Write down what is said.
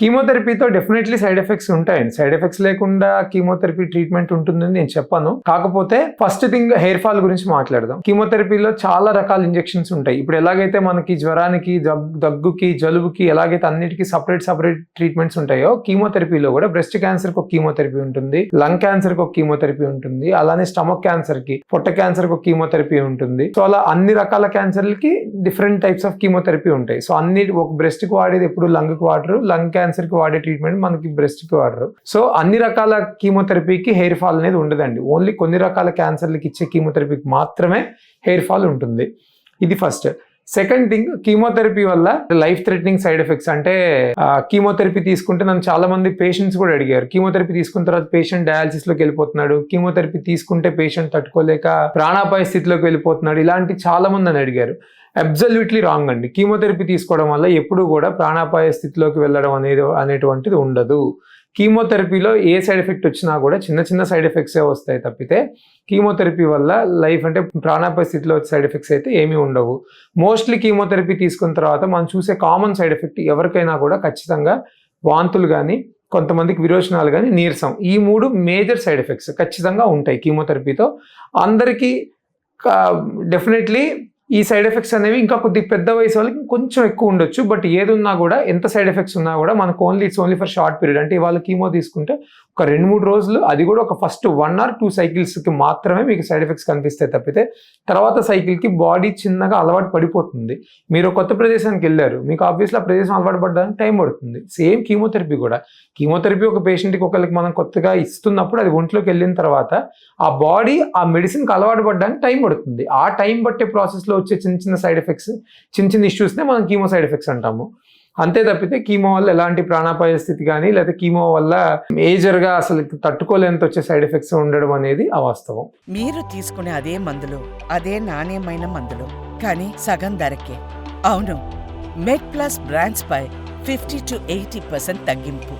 కీమోథెరపీతో definitely side effects ఉంటాయండి. Side effects లేకుండా chemotherapy treatment ఉంటుందని నేను చెప్పను. కాకపోతే ఫస్ట్ థింగ్ హెయిర్ ఫాల్ గురించి మాట్లాడదాం. కీమోథెరపీలో చాలా రకాల ఇంజెక్షన్స్ ఉంటాయి. ఇప్పుడు ఎలాగైతే మనకి జ్వరానికి, దగ్గుకి, జలుబుకి ఎలాగైతే అన్నిటికీ సపరేట్ ట్రీట్మెంట్స్ ఉంటాయో, కీమోథెరపీలో కూడా బ్రెస్ట్ క్యాన్సర్ కి ఒక కీమోథెరపీ ఉంటుంది, లంగ్ క్యాన్సర్ కి ఒక కీమోథెరపీ ఉంటుంది, అలానే స్టమక్ క్యాన్సర్ కి, పొట్ట క్యాన్సర్ కి ఒక కీమోథెరపీ ఉంటుంది. సో అలా అన్ని రకాల క్యాన్సర్లకి డిఫరెంట్ టైప్స్ ఆఫ్ కీమోథెరపీ ఉంటాయి. సో అన్ని ఒక బ్రెస్ట్ కి వాడేది ఎప్పుడు లంగ్ కి వాడరు, లంగ్ క్యాన్సర్ కి వాడే ట్రీట్మెంట్ మనకి బ్రెస్ట్ కి వాడరు. సో అన్ని రకాల కీమోథెరపీకి హెయిర్ ఫాల్ అనేది ఉండదండి. ఓన్లీ కొన్ని రకాల క్యాన్సర్లకి ఇచ్చే కీమోథెరపీకి మాత్రమే హెయిర్ ఫాల్ ఉంటుంది. ఇది ఫస్ట్. సెకండ్ థింగ్, కీమోథెరపీ వల్ల లైఫ్ థ్రెటనింగ్ సైడ్ ఎఫెక్ట్స్ అంటే కీమోథెరపీ తీసుకుంటే నన్ను చాలా మంది పేషెంట్స్ కూడా అడిగారు, కీమోథెరపీ తీసుకున్న తర్వాత పేషెంట్ డయాలసిస్ లోకి వెళ్ళిపోతున్నాడు, కీమోథెరపీ తీసుకుంటే పేషెంట్ తట్టుకోలేక ప్రాణాపాయ స్థితిలోకి వెళ్ళిపోతున్నాడు, ఇలాంటి చాలా మంది అని అడిగారు. అబ్సల్యూట్లీ రాంగ్ అండి. కీమోథెరపీ తీసుకోవడం వల్ల ఎప్పుడు కూడా ప్రాణాపాయ స్థితిలోకి వెళ్ళడం అనేటువంటిది ఉండదు. కీమోథెరపీలో ఏ సైడ్ ఎఫెక్ట్ వచ్చినా కూడా చిన్న సైడ్ ఎఫెక్ట్సే వస్తాయి తప్పితే కీమోథెరపీ వల్ల లైఫ్ అంటే ప్రాణాపాయ స్థితిలో వచ్చే సైడ్ ఎఫెక్ట్స్ అయితే ఏమీ ఉండవు. మోస్ట్లీ కీమోథెరపీ తీసుకున్న తర్వాత మనం చూసే కామన్ సైడ్ ఎఫెక్ట్ ఎవరికైనా కూడా ఖచ్చితంగా వాంతులు కానీ, కొంతమందికి విరోచనాలు కానీ, నీరసం, ఈ 3 మేజర్ సైడ్ ఎఫెక్ట్స్ ఖచ్చితంగా ఉంటాయి కీమోథెరపీతో. అందరికీ డెఫినెట్లీ ఈ సైడ్ ఎఫెక్ట్స్ అనేవి ఇంకా కొద్ది పెద్ద వయసు వాళ్ళకి కొంచెం ఎక్కువ ఉండొచ్చు. బట్ ఏది ఉన్నా కూడా, ఎంత సైడ్ ఎఫెక్ట్స్ ఉన్నా కూడా మనకు it's only for short period. అంటే ఇవాళ కీమో తీసుకుంటే ఒక 2-3 రోజులు, అది కూడా ఒక ఫస్ట్ 1 or 2 సైకిల్స్కి మాత్రమే మీకు సైడ్ ఎఫెక్ట్స్ కనిపిస్తాయి తప్పితే తర్వాత సైకిల్కి బాడీ చిన్నగా అలవాటు పడిపోతుంది. మీరు కొత్త ప్రదేశానికి వెళ్ళారు, మీకు ఆబ్వియస్లీ ఆ ప్రదేశం అలవాటు పడడానికి టైం పడుతుంది. సేమ్ కీమోథెరపీ కూడా. కీమోథెరపీ ఒక పేషెంట్కి ఒకరికి మనం కొత్తగా ఇస్తున్నప్పుడు అది ఒంట్లోకి వెళ్ళిన తర్వాత ఆ బాడీ ఆ మెడిసిన్కి అలవాటు పడడానికి టైం పడుతుంది. ఆ టైం పట్టే ప్రాసెస్లో వచ్చే చిన్న సైడ్ ఎఫెక్ట్స్, చిన్న ఇష్యూస్నే మనం కీమో సైడ్ ఎఫెక్ట్స్ అంటాము. అంతే తప్పితే కీమో వల్ల ఎలాంటి ప్రాణాపాయ స్థితి కానీ, లేదా కీమో వల్ల మేజర్గా అసలు తట్టుకోలేంత వచ్చే సైడ్ ఎఫెక్ట్స్ ఉండడం అనేది అవాస్తవం. మీరు తీసుకునే అదే మందులు, అదే నాణ్యమైన మందులు, కానీ సగం ధరకే. అవును, మెడ్ ప్లస్ బ్రాండ్స్ పై 50 to 80% తగ్గింపు.